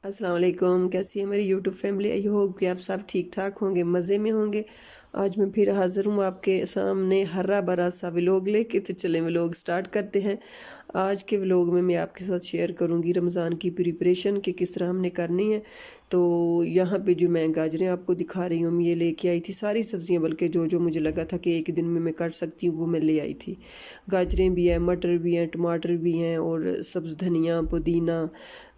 अस्सलाम वालेकुम। कैसी है मेरी यूट्यूब फैमिली? आई होप कि आप सब ठीक ठाक होंगे, मज़े में होंगे। आज मैं फिर हाज़िर हूँ आपके सामने हरा भरा सा व्लॉग लेके। तो चलें व्लॉग स्टार्ट करते हैं। आज के व्लॉग में मैं आपके साथ शेयर करूँगी रमज़ान की प्रिपरेशन कि किस तरह हमने करनी है। तो यहाँ पे जो मैं गाजरें आपको दिखा रही हूँ, ये लेके आई थी सारी सब्ज़ियाँ, बल्कि जो जो मुझे लगा था कि एक दिन में मैं कर सकती हूँ वो मैं ले आई थी। गाजरें भी हैं, मटर भी हैं, टमाटर भी हैं और सब्ज़ धनिया, पुदीना,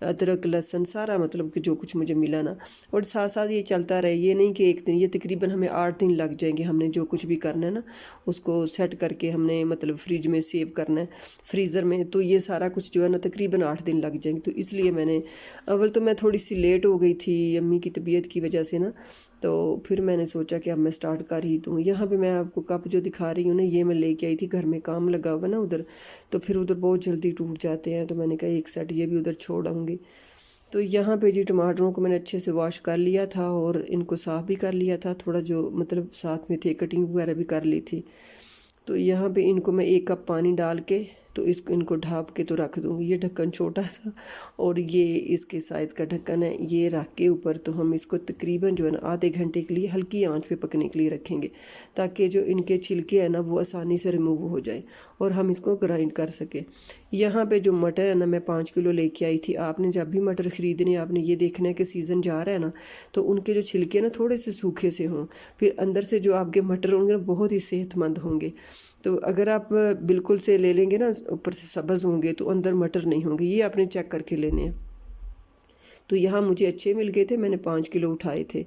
अदरक, लहसुन सारा, मतलब कि जो कुछ मुझे मिला ना। और साथ साथ ये चलता रहे, ये नहीं कि एक दिन, ये तकरीबन हमें 8 दिन लग जाएंगे। हमने जो कुछ भी करना है ना उसको सेट करके हमने मतलब फ्रिज में सेव करना है, फ्रीज़र में। तो ये सारा कुछ जो है ना तकरीबन 8 दिन लग जाएंगे। तो इसलिए मैंने अव्वल तो मैं थोड़ी सी लेट हो गई थी अम्मी की तबीयत की वजह से ना। तो फिर मैंने सोचा कि अब मैं स्टार्ट कर ही दूँ। यहाँ पे मैं आपको कप जो दिखा रही हूँ ना, ये मैं लेके आई थी, घर में काम लगा हुआ ना उधर, तो फिर उधर बहुत जल्दी टूट जाते हैं। तो मैंने कहा एक सेट ये भी उधर छोड़ आऊँगी। तो यहाँ पे जी टमाटरों को मैंने अच्छे से वॉश कर लिया था और इनको साफ़ भी कर लिया था, थोड़ा जो मतलब साथ में थे कटिंग वगैरह भी कर ली थी। तो यहाँ पे इनको मैं 1 कप पानी डाल के तो इनको ढाँप के तो रख दूँगी। ये ढक्कन छोटा सा और ये इसके साइज़ का ढक्कन है, ये रख के ऊपर तो हम इसको तकरीबन जो है ना आधे घंटे के लिए हल्की आंच पे पकने के लिए रखेंगे, ताकि जो इनके छिलके हैं ना वो आसानी से रिमूव हो जाए और हम इसको ग्राइंड कर सकें। यहाँ पे जो मटर है ना मैं 5 किलो लेके आई थी। आपने जब भी मटर ख़रीदने, आपने ये देखना है कि सीज़न जा रहा है ना, तो उनके जो छिलके ना थोड़े से सूखे से हों, फिर अंदर से जो आपके मटर होंगे ना बहुत ही सेहतमंद होंगे। तो अगर आप बिल्कुल से ले लेंगे ना, ऊपर से सब्ज़ होंगे, तो अंदर मटर नहीं होंगे। ये आपने चेक करके लेने हैं। तो यहाँ मुझे अच्छे मिल गए थे, मैंने 5 किलो उठाए थे।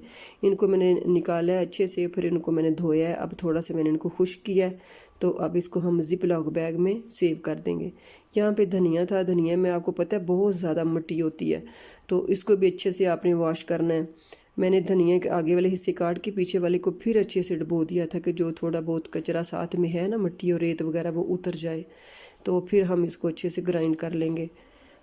इनको मैंने निकाला है अच्छे से, फिर इनको मैंने धोया है। अब थोड़ा सा मैंने इनको खुश्क किया है। तो अब इसको हम ज़िप लॉक बैग में सेव कर देंगे। यहाँ पे धनिया था, धनिया में आपको पता है बहुत ज़्यादा मिट्टी होती है, तो इसको भी अच्छे से आपने वॉश करना है। मैंने धनिया के आगे वाले हिस्से काट के पीछे वाले को फिर अच्छे से डुबो दिया था कि जो थोड़ा बहुत कचरा साथ में है ना, मिट्टी और रेत वगैरह, वो उतर जाए। तो फिर हम इसको अच्छे से ग्राइंड कर लेंगे।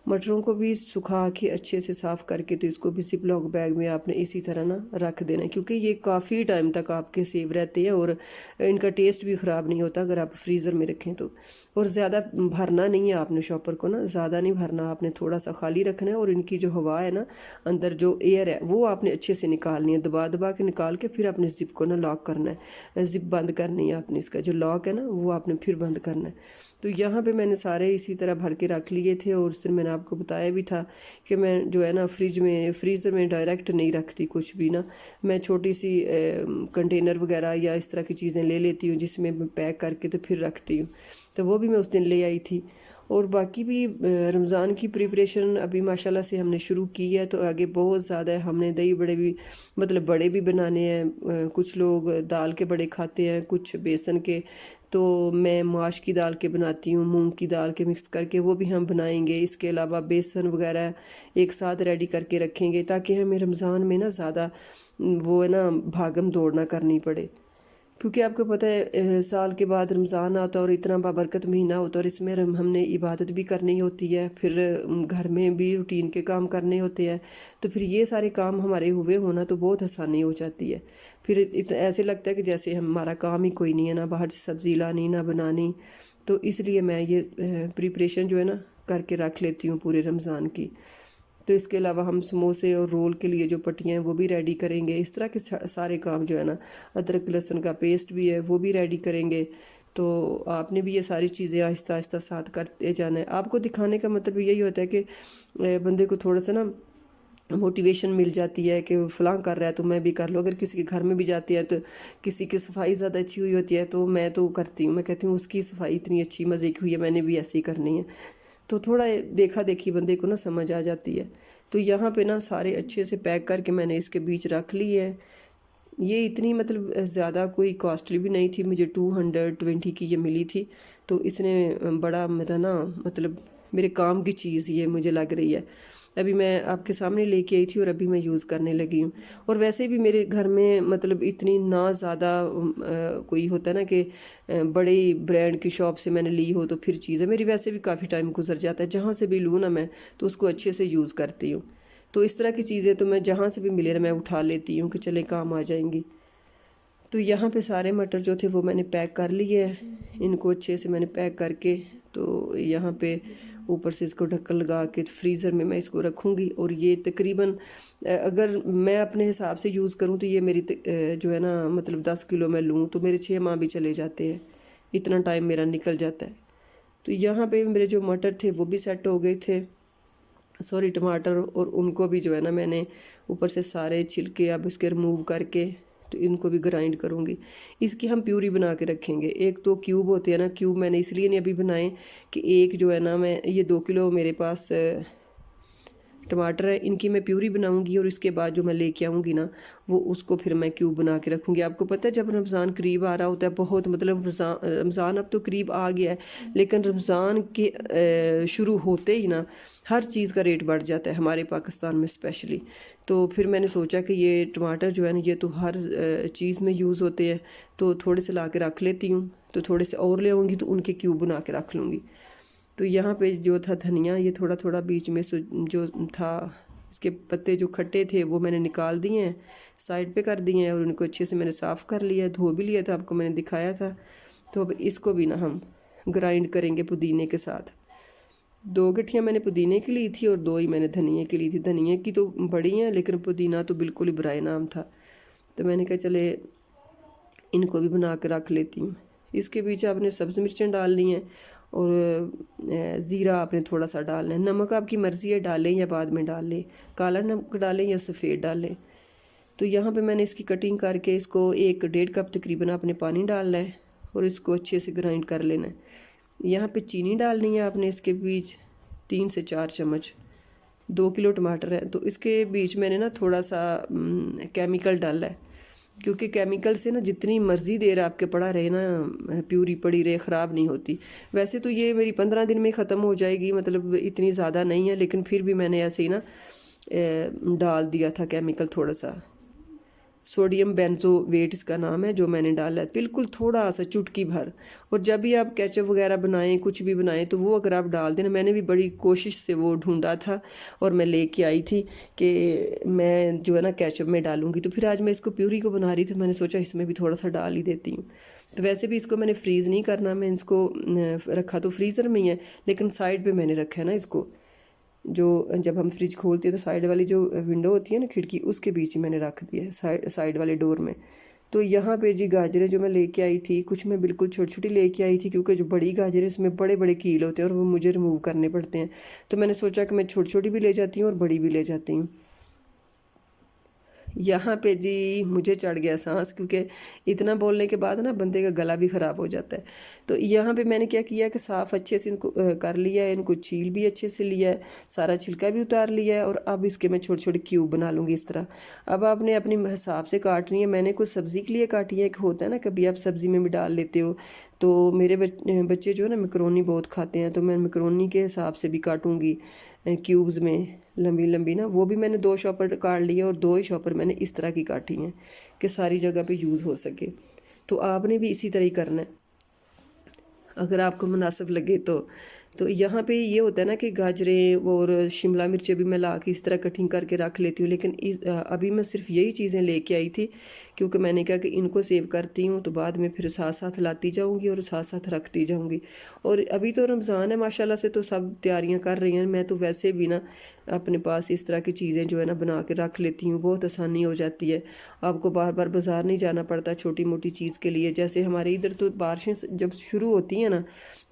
मटरों को भी सुखा के अच्छे से साफ़ करके तो इसको भी ज़िप लॉक बैग में आपने इसी तरह ना रख देना है, क्योंकि ये काफ़ी टाइम तक आपके सेव रहते हैं और इनका टेस्ट भी ख़राब नहीं होता अगर आप फ्रीज़र में रखें तो। और ज़्यादा भरना नहीं है आपने शॉपर को ना, ज़्यादा नहीं भरना, आपने थोड़ा सा खाली रखना है। और इनकी जो हवा है ना, अंदर जो एयर है, वो आपने अच्छे से निकालनी है, दबा दबा के निकाल के फिर अपने ज़िप को ना लॉक करना है। ज़िप बंद करनी है आपने, इसका जो लॉक है ना वो आपने फिर बंद करना है। तो यहाँ पे मैंने सारे इसी तरह भर के रख लिए थे। और उससे मैंने आपको बताया भी था कि मैं जो है ना फ्रीज़र में डायरेक्ट नहीं रखती कुछ भी ना। मैं छोटी सी कंटेनर वगैरह या इस तरह की चीज़ें ले लेती हूँ जिसमें मैं पैक करके तो फिर रखती हूँ। तो वो भी मैं उस दिन ले आई थी। और बाकी भी रमज़ान की प्रिपरेशन अभी माशाल्लाह से हमने शुरू की है, तो आगे बहुत ज़्यादा है। हमने दही बड़े भी, मतलब बड़े भी बनाने हैं। कुछ लोग दाल के बड़े खाते हैं, कुछ बेसन के। तो मैं माश की दाल के बनाती हूँ, मूंग की दाल के मिक्स करके, वो भी हम बनाएंगे। इसके अलावा बेसन वगैरह एक साथ रेडी करके रखेंगे, ताकि हमें रमज़ान में ना ज़्यादा वो है ना भागम दौड़ ना करनी पड़े। क्योंकि आपको पता है साल के बाद रमज़ान आता है और इतना बाबरकत महीना होता है, और इसमें हमने इबादत भी करनी होती है, फिर घर में भी रूटीन के काम करने होते हैं। तो फिर ये सारे काम हमारे हुए होना तो बहुत आसानी हो जाती है। फिर ऐसे लगता है कि जैसे हमारा काम ही कोई नहीं है, ना बाहर से सब्ज़ी लानी ना बनानी। तो इसलिए मैं ये प्रिपरेशन जो है ना करके रख लेती हूँ पूरे रमज़ान की। तो इसके अलावा हम समोसे और रोल के लिए जो पट्टियाँ हैं वो भी रेडी करेंगे। इस तरह के सारे काम जो है ना, अदरक लहसुन का पेस्ट भी है वो भी रेडी करेंगे। तो आपने भी ये सारी चीज़ें आहिस्ता आहिस्ता साथ करते जाना है। आपको दिखाने का मतलब यही होता है कि बंदे को थोड़ा सा ना मोटिवेशन मिल जाती है कि फ़लाँ कर रहा है तो मैं भी कर लूँ। अगर किसी के घर में भी जाती है तो किसी की सफाई ज़्यादा अच्छी हुई होती है तो मैं तो करती हूँ, मैं कहती हूँ उसकी सफाई इतनी अच्छी मज़े की हुई है, मैंने भी ऐसे ही करनी है। तो थोड़ा देखा देखी बंदे को ना समझ आ जाती है। तो यहाँ पे ना सारे अच्छे से पैक करके मैंने इसके बीच रख लिए हैं। ये इतनी मतलब ज़्यादा कोई कॉस्टली भी नहीं थी, मुझे 220 की ये मिली थी। तो इसने बड़ा मेरा ना मतलब मेरे काम की चीज़ ये मुझे लग रही है। अभी मैं आपके सामने लेके आई थी और अभी मैं यूज़ करने लगी हूँ। और वैसे भी मेरे घर में मतलब इतनी ना ज़्यादा कोई होता है ना कि बड़ी ब्रांड की शॉप से मैंने ली हो तो फिर चीज़ है। मेरी वैसे भी काफ़ी टाइम गुजर जाता है, जहाँ से भी लूँ ना मैं तो उसको अच्छे से यूज़ करती हूँ। तो इस तरह की चीज़ें तो मैं जहाँ से भी मिले ना मैं उठा लेती हूँ कि चले काम आ जाएंगी। तो यहाँ पे सारे मटर जो थे वो मैंने पैक कर लिए हैं। इनको अच्छे से मैंने पैक करके तो यहाँ पे اوپر سے اس کو ڈھکن لگا کے فریزر میں اس کو رکھوں گی، اور یہ تقریباً اگر میں اپنے حساب سے یوز کروں تو یہ میری جو ہے نا مطلب 10 کلو میں لوں تو میرے 6 ماہ بھی چلے جاتے ہیں، اتنا ٹائم میرا نکل جاتا ہے۔ تو یہاں پہ میرے جو مٹر تھے وہ بھی سیٹ ہو گئے تھے، سوری ٹماٹر، اور ان کو بھی جو ہے نا میں نے اوپر سے سارے چھلکے اب اس کے ریموو کر کے تو ان کو بھی گرائنڈ کروں گی۔ اس کی ہم پیوری بنا کے رکھیں گے۔ ایک تو کیوب ہوتے ہیں نا، کیوب میں نے اس لیے نہیں ابھی بنائے کہ ایک جو ہے نا میں یہ 2 کلو میرے پاس ٹماٹر ہے، ان کی میں پیوری بناؤں گی، اور اس کے بعد جو میں لے کے آؤں گی نا وہ اس کو پھر میں کیوب بنا کے رکھوں گی۔ آپ کو پتہ ہے جب رمضان قریب آ رہا ہوتا ہے بہت، مطلب رمضان اب تو قریب آ گیا ہے، لیکن رمضان کے شروع ہوتے ہی نا ہر چیز کا ریٹ بڑھ جاتا ہے ہمارے پاکستان میں اسپیشلی۔ تو پھر میں نے سوچا کہ یہ ٹماٹر جو ہے نا یہ تو ہر چیز میں یوز ہوتے ہیں، تو تھوڑے سے لا کے رکھ لیتی ہوں، تو تھوڑے سے اور لے آؤں گی تو ان کے کیوب بنا کے رکھ لوں گی۔ تو یہاں پہ جو تھا دھنیا، یہ تھوڑا تھوڑا بیچ میں جو تھا اس کے پتے جو کھٹے تھے وہ میں نے نکال دیے ہیں، سائڈ پہ کر دیے ہیں، اور ان کو اچھے سے میں نے صاف کر لیا، دھو بھی لیا تھا، آپ کو میں نے دکھایا تھا۔ تو اب اس کو بھی نا ہم گرائنڈ کریں گے پودینے کے ساتھ۔ 2 گٹھیاں میں نے پودینے کی لی تھی اور 2 ہی میں نے دھنیے کی لی تھی۔ دھنیے کی تو بڑی ہیں لیکن پودینہ تو بالکل ہی برائے نام تھا، تو میں نے کہا چلے ان کو بھی بنا کے رکھ لیتی ہوں۔ اس کے بیچ آپ نے سبز مرچیں ڈالنی ہیں، اور زیرہ آپ نے تھوڑا سا ڈالنا ہے، نمک آپ کی مرضی ہے ڈالیں یا بعد میں ڈال لیں، کالا نمک ڈالیں یا سفید ڈالیں۔ تو یہاں پہ میں نے اس کی کٹنگ کر کے اس کو 1-1.5 کپ تقریباً آپ نے پانی ڈالنا ہے، اور اس کو اچھے سے گرائنڈ کر لینا ہے۔ یہاں پہ چینی ڈالنی ہے آپ نے اس کے بیچ 3 سے 4 چمچ۔ 2 کلو ٹماٹر ہے تو اس کے بیچ میں نے نا تھوڑا سا کیمیکل ڈالا ہے، کیونکہ کیمیکل سے نا جتنی مرضی دیر آپ کے پڑا رہے نا پیوری پڑی رہے خراب نہیں ہوتی۔ ویسے تو یہ میری 15 دن میں ختم ہو جائے گی، مطلب اتنی زیادہ نہیں ہے، لیکن پھر بھی میں نے ایسے ہی نا ڈال دیا تھا کیمیکل تھوڑا سا، سوڈیم بینزو ویٹ اس کا نام ہے، جو میں نے ڈالا ہے بالکل تھوڑا سا چٹکی بھر۔ اور جب بھی آپ کیچپ وغیرہ بنائیں کچھ بھی بنائیں تو وہ اگر آپ ڈال دیں، میں نے بھی بڑی کوشش سے وہ ڈھونڈا تھا اور میں لے کے آئی تھی کہ میں جو ہے نا کیچپ میں ڈالوں گی، تو پھر آج میں اس کو پیوری کو بنا رہی تھی، میں نے سوچا اس میں بھی تھوڑا سا ڈال ہی دیتی ہوں۔ تو ویسے بھی اس کو میں نے فریز نہیں کرنا، میں اس کو رکھا تو فریزر میں ہی ہے، لیکن سائڈ پہ میں نے رکھا ہے نا اس کو، جو جب ہم فریج کھولتے ہیں تو سائڈ والی جو ونڈو ہوتی ہے نا کھڑکی، اس کے بیچ میں نے رکھ دیا ہے، سائڈ والے ڈور میں۔ تو یہاں پہ جی گاجریں جو میں لے کے آئی تھی، کچھ میں بالکل چھوٹی چھوٹی لے کے آئی تھی، کیونکہ جو بڑی گاجریں اس میں بڑے بڑے کیل ہوتے ہیں اور وہ مجھے ریموو کرنے پڑتے ہیں، تو میں نے سوچا کہ میں چھوٹی چھوٹی بھی لے جاتی ہوں اور بڑی بھی لے جاتی ہوں۔ یہاں پہ جی مجھے چڑھ گیا سانس، کیونکہ اتنا بولنے کے بعد نا بندے کا گلا بھی خراب ہو جاتا ہے۔ تو یہاں پہ میں نے کیا کیا کہ صاف اچھے سے ان کو کر لیا ہے، ان کو چھیل بھی اچھے سے لیا ہے، سارا چھلکا بھی اتار لیا ہے، اور اب اس کے میں چھوٹے چھوٹے کیوب بنا لوں گی اس طرح۔ اب آپ نے اپنی حساب سے کاٹنی ہے، میں نے کچھ سبزی کے لیے کاٹی ہے، ایک ہوتا ہے نا کبھی آپ سبزی میں بھی ڈال لیتے ہو، تو میرے بچے جو ہے نا میکرونی بہت کھاتے ہیں، تو میں میکرونی کے حساب سے بھی کاٹوں گی کیوبز میں لمبی لمبی نا، وہ بھی میں نے 2 شاپر کاٹ لیے، اور 2 ہی شاپر میں نے اس طرح کی کاٹی ہیں کہ ساری جگہ پہ یوز ہو سکے۔ تو آپ نے بھی اسی طرح ہی کرنا ہے اگر آپ کو مناسب لگے تو یہاں پہ یہ ہوتا ہے نا کہ گاجریں اور شملہ مرچیں بھی میں لا کے اس طرح کٹنگ کر کے رکھ لیتی ہوں، لیکن ابھی میں صرف یہی چیزیں لے کے آئی تھی، کیونکہ میں نے کہا کہ ان کو سیو کرتی ہوں تو بعد میں پھر ساتھ ساتھ لاتی جاؤں گی اور ساتھ ساتھ رکھتی جاؤں گی۔ اور ابھی تو رمضان ہے ماشاءاللہ سے، تو سب تیاریاں کر رہی ہیں، میں تو ویسے بھی نا اپنے پاس اس طرح کی چیزیں جو ہے نا بنا کے رکھ لیتی ہوں، بہت آسانی ہو جاتی ہے، آپ کو بار بار بازار نہیں جانا پڑتا چھوٹی موٹی چیز کے لیے۔ جیسے ہمارے ادھر تو بارشیں جب شروع ہوتی ہیں نا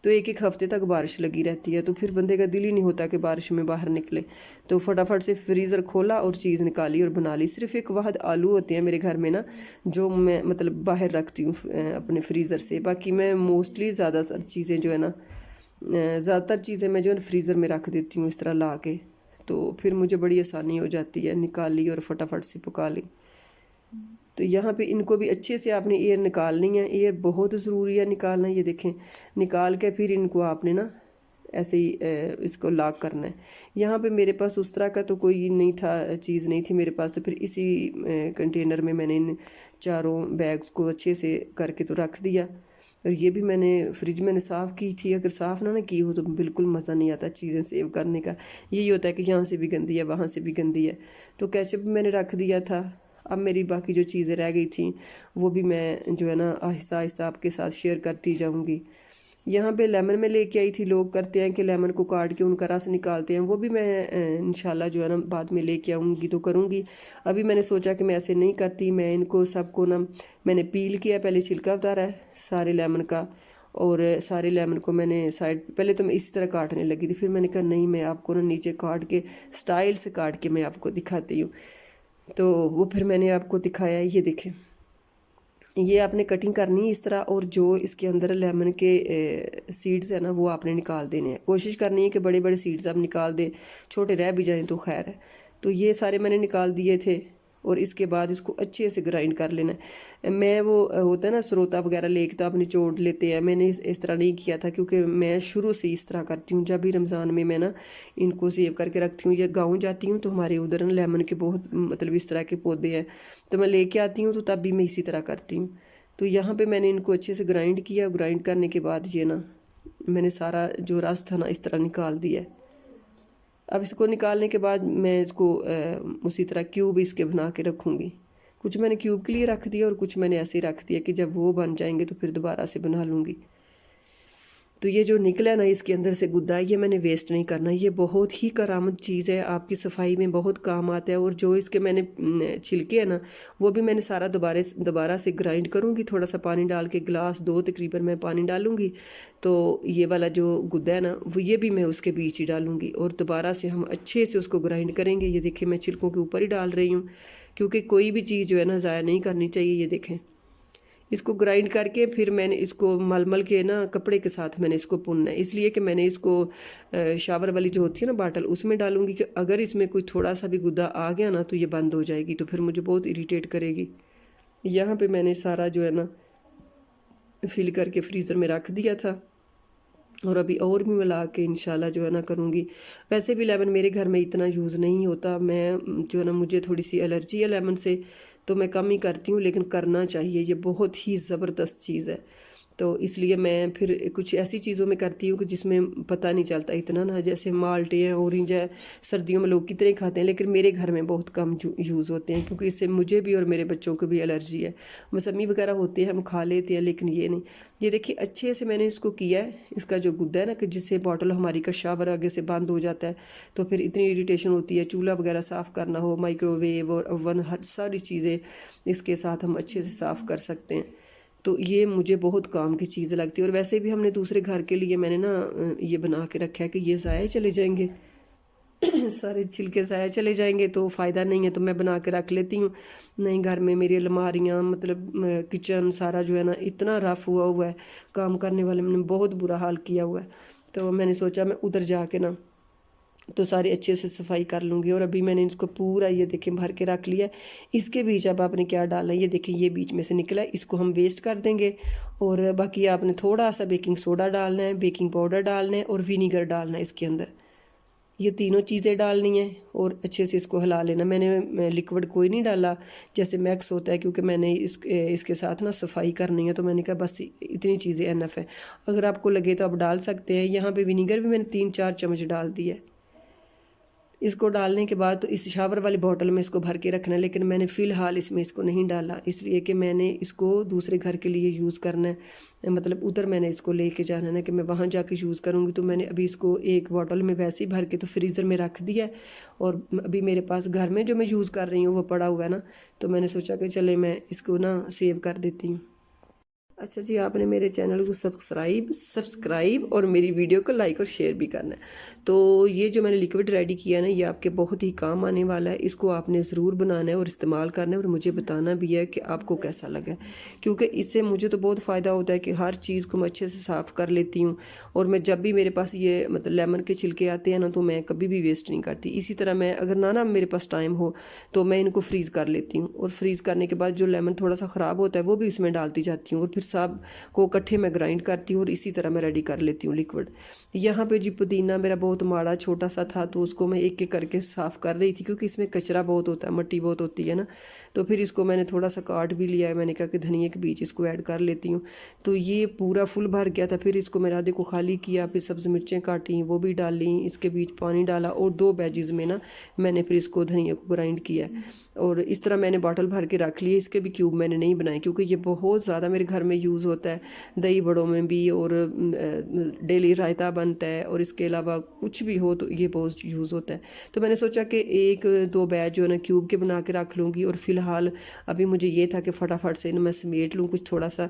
تو 1-1 ہفتے تک بارش لگی رہتی ہے، تو پھر بندے کا دل ہی نہیں ہوتا کہ بارش میں باہر نکلے، تو فٹافٹ سے فریزر کھولا اور چیز نکالی اور بنا لی۔ صرف ایک واحد آلو ہوتے ہیں میرے گھر میں نا جو میں مطلب باہر رکھتی ہوں اپنے فریزر سے، باقی میں موسٹلی زیادہ چیزیں جو ہے نا زیادہ تر چیزیں میں جو ہے فریزر میں رکھ دیتی ہوں اس طرح لا کے، تو پھر مجھے بڑی آسانی ہو جاتی ہے، نکال لی اور فٹافٹ سے پکا لی۔ تو یہاں پہ ان کو بھی اچھے سے آپ نے ایئر نکالنی ہے، ایئر بہت ضروری ہے نکالنا، یہ دیکھیں نکال کے پھر ان کو آپ نے نا ایسے ہی اس کو لاک کرنا ہے۔ یہاں پہ میرے پاس اس طرح کا تو کوئی نہیں تھا، چیز نہیں تھی میرے پاس، تو پھر اسی کنٹینر میں نے ان چاروں بیگز کو اچھے سے کر کے تو رکھ دیا۔ اور یہ بھی میں نے فریج میں نے صاف کی تھی، اگر صاف نہ کی ہو تو بالکل مزہ نہیں آتا چیزیں سیو کرنے کا، یہی ہوتا ہے کہ یہاں سے بھی گندی ہے وہاں سے بھی گندی ہے۔ تو کیچپ میں نے رکھ دیا تھا، اب میری باقی جو چیزیں رہ گئی تھیں وہ بھی میں جو ہے نا آہستہ آہستہ آپ کے ساتھ شیئر کرتی جاؤں گی۔ यहाँ पे लेमन में लेके आई थी, लोग करते हैं कि लेमन को काट के उनका रस निकालते हैं, वो भी मैं इंशाल्लाह जो है ना बाद में लेके आऊँगी तो करूँगी। अभी मैंने सोचा कि मैं ऐसे नहीं करती, मैं इनको सबको ना मैंने पील किया, पहले छिलका उतारा है सारे लेमन का, और सारे लेमन को मैंने साइड, पहले तो मैं इसी तरह काटने लगी थी, फिर मैंने कहा नहीं, मैं आपको ना नीचे काट के स्टाइल से काट के मैं आपको दिखाती हूँ। तो वो फिर मैंने आपको दिखाया, ये देखें, ये आपने कटिंग करनी है इस तरह, और जो इसके अंदर लेमन के सीड्स है ना वो आपने निकाल देने हैं। कोशिश करनी है कि बड़े बड़े सीड्स आप निकाल दें, छोटे रह भी जाएं तो खैर है। तो ये सारे मैंने निकाल दिए थे, और इसके बाद इसको अच्छे से ग्राइंड कर लेना है। मैं वो होता है ना सरोता वगैरह लेके तो आप निचोड़ लेते हैं, मैंने इस तरह नहीं किया था, क्योंकि मैं शुरू से इस तरह करती हूँ। जब भी रमज़ान में मैं ना इनको सेव करके रखती हूँ, या गाँव जाती हूँ तो हमारे उधर ना लेमन के बहुत मतलब इस तरह के पौधे हैं, तो मैं लेके आती हूँ, तो तब भी मैं इसी तरह करती हूँ। तो यहाँ पे मैंने इनको अच्छे से ग्राइंड किया, ग्राइंड करने के बाद ये ना मैंने सारा जो रस था ना इस तरह निकाल दिया है। अब इसको निकालने के बाद मैं इसको उसी तरह क्यूब इसके बना के रखूँगी। कुछ मैंने क्यूब के लिए रख दिया और कुछ मैंने ऐसे ही रख दिया कि जब वो बन जाएंगे तो फिर दोबारा से बना लूँगी। तो ये जो निकला ना इसके अंदर से गुद्दा, ये मैंने वेस्ट नहीं करना, ये बहुत ही करामत चीज़ है, आपकी सफाई में बहुत काम आता है। और जो इसके मैंने छिलके हैं ना वो भी मैंने सारा दोबारा से ग्राइंड करूँगी, थोड़ा सा पानी डाल के, गिलास 2 तकरीबन मैं पानी डालूँगी। तो ये वाला जो गुद्दा है ना वो ये भी मैं उसके बीच ही डालूँगी, और दोबारा से हम अच्छे से उसको ग्राइंड करेंगे। ये देखें मैं छिलकों के ऊपर ही डाल रही हूँ, क्योंकि कोई भी चीज़ जो है ना ज़ाया नहीं करनी चाहिए। ये देखें, इसको ग्राइंड करके फिर मैंने इसको मलमल के ना कपड़े के साथ मैंने इसको भुनना है, इसलिए कि मैंने इसको शावर वाली जो होती है ना बाटल, उसमें डालूंगी कि अगर इसमें कोई थोड़ा सा भी गुद्दा आ गया ना तो ये बंद हो जाएगी, तो फिर मुझे बहुत इरिटेट करेगी। यहाँ पे मैंने सारा जो है ना फिल करके फ्रीज़र में रख दिया था, और अभी और भी मिला के इंशाल्लाह जो है ना करूँगी। वैसे भी लेमन मेरे घर में इतना यूज़ नहीं होता, मैं जो है ना मुझे थोड़ी सी एलर्जी है लेमन से, तो मैं कम ही करती हूँ, लेकिन करना चाहिए, ये बहुत ही ज़बरदस्त चीज़ है। तो इसलिए मैं फिर कुछ ऐसी चीज़ों में करती हूँ कि जिसमें पता नहीं चलता इतना ना, जैसे माल्टे हैं, ऑरेंज है, सर्दियों में लोग कितने खाते हैं, लेकिन मेरे घर में बहुत कम यूज़ होते हैं, क्योंकि इससे मुझे भी और मेरे बच्चों को भी एलर्जी है। मौसमी वगैरह होते हैं हम खा लेते हैं, लेकिन ये नहीं। ये देखिए अच्छे से मैंने इसको किया है, इसका जो गुद्दा है ना कि जिससे बॉटल हमारी का शावर आगे से बंद हो जाता है, तो फिर इतनी इरिटेशन होती है, चूल्हा वगैरह साफ़ करना हो, माइक्रोवेव और ओवन, हर सारी चीज़ें इसके साथ हम अच्छे से साफ़ कर सकते हैं। तो ये मुझे बहुत काम की चीज़ लगती है। और वैसे भी हमने दूसरे घर के लिए मैंने ना ये बना के रखा है कि ये ज़ाया चले जाएंगे सारे छिलके ज़ाया चले जाएंगे तो फ़ायदा नहीं है, तो मैं बना के रख लेती हूँ। नहीं, घर में मेरी अलमारियाँ मतलब किचन सारा जो है ना इतना रफ़ हुआ है, काम करने वाले मैंने बहुत बुरा हाल किया हुआ है। तो मैंने सोचा मैं उधर जाके ना तो सारी अच्छे से सफाई कर लूँगी। और अभी मैंने इसको पूरा ये देखें भर के रख लिया। इसके बीच अब आपने क्या डालना है, ये देखें ये बीच में से निकला है, इसको हम वेस्ट कर देंगे। और बाकी आपने थोड़ा सा बेकिंग सोडा डालना है, बेकिंग पाउडर डालना है और विनीगर डालना है इसके अंदर, ये तीनों चीज़ें डालनी है और अच्छे से इसको हिला लेना। मैंने लिक्विड कोई नहीं डाला जैसे मैक्स होता है, क्योंकि मैंने इसके साथ ना सफाई करनी है, तो मैंने कहा बस इतनी चीज़ें एनफ है। अगर आपको लगे तो आप डाल सकते हैं। यहाँ पे विनीगर भी मैंने 3-4 चम्मच डाल दिया है। इसको डालने के बाद तो इस शावर वाली बोतल में इसको भर के रखना है, लेकिन मैंने फ़िलहाल इसमें इसको नहीं डाला, इसलिए कि मैंने इसको दूसरे घर के लिए यूज़ करना है, मतलब उधर मैंने इसको लेके जाना है ना कि मैं वहाँ जाके यूज़ करूँगी। तो मैंने अभी इसको एक बोतल में वैसे ही भर के तो फ्रीज़र में रख दिया है, और अभी मेरे पास घर में जो मैं यूज़ कर रही हूँ वो पड़ा हुआ है ना, तो मैंने सोचा कि चले मैं इसको ना सेव कर देती हूँ। अच्छा जी, आपने मेरे चैनल को सब्सक्राइब और मेरी वीडियो को लाइक और शेयर भी करना है। तो ये जो मैंने लिक्विड रेडी किया ना, ये आपके बहुत ही काम आने वाला है। इसको आपने ज़रूर बनाना है और इस्तेमाल करना है, और मुझे बताना भी है कि आपको कैसा लगा, क्योंकि इससे मुझे तो बहुत फ़ायदा होता है कि हर चीज़ को मैं अच्छे से साफ़ कर लेती हूँ। और मैं जब भी मेरे पास ये मतलब लेमन के छिलके आते हैं ना, तो मैं कभी भी वेस्ट नहीं करती। इसी तरह मैं अगर ना मेरे पास टाइम हो तो मैं इनको फ्रीज़ कर लेती हूँ, और फ्रीज़ करने के बाद जो लेमन थोड़ा सा ख़राब होता है वो भी इसमें डालती जाती हूँ, और फिर सब को इकट्ठे मैं ग्राइंड करती हूँ और इसी तरह मैं रेडी कर लेती हूँ लिक्विड। यहाँ पे जी पुदीना मेरा बहुत माड़ा छोटा सा था, तो उसको मैं एक एक करके साफ़ कर रही थी, क्योंकि इसमें कचरा बहुत होता है, मिट्टी बहुत होती है ना। तो फिर इसको मैंने थोड़ा सा काट भी लिया है, मैंने कहा कि धनिया के बीज इसको ऐड कर लेती हूँ। तो ये पूरा फुल भर गया था, फिर इसको मैंने आधे को खाली किया, फिर सब्ज़ मिर्चें काटी वो भी डाली, इसके बीच पानी डाला, और 2 बैजेज़ में ना मैंने फिर इसको धनिया को ग्राइंड किया। और इस तरह मैंने बॉटल भर के रख ली। इसके भी क्यूब मैंने नहीं बनाए, क्योंकि ये बहुत ज़्यादा मेरे घर में यूज़ होता है, दही बड़ों में भी, और डेली रायता बनता है, और इसके अलावा कुछ भी हो तो ये बहुत यूज़ होता है। तो मैंने सोचा कि 1-2 बैच जो है ना क्यूब के बना के रख लूँगी, और फ़िलहाल अभी मुझे ये था कि फटाफट से मैं समेट लूँ कुछ थोड़ा सा,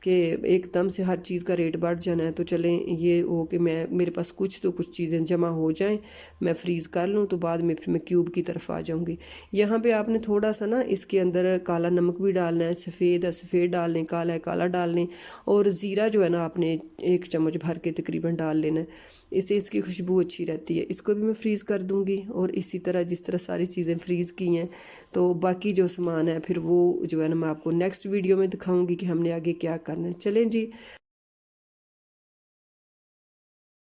कि एकदम से हर चीज़ का रेट बढ़ जाना है। तो चलें ये हो कि मेरे पास कुछ चीज़ें जमा हो जाएं, मैं फ्रीज़ कर लूँ, तो बाद में फिर मैं क्यूब की तरफ आ जाऊँगी। यहाँ पे आपने थोड़ा सा ना इसके अंदर काला नमक भी डालना है, सफ़ेद है सफ़ेद डाल लें, काला है काला डाल लें, और ज़ीरा जो है ना आपने 1 चम्मच भर के तकरीबन डाल लेना है, इससे इसकी खुशबू अच्छी रहती है। इसको भी मैं फ्रीज़ कर दूँगी, और इसी तरह जिस तरह सारी चीज़ें फ्रीज़ की हैं, तो बाकी जो सामान है फिर वो जो है ना मैं आपको नेक्स्ट वीडियो में दिखाऊँगी कि हमने आगे क्या करना है। चलें जी,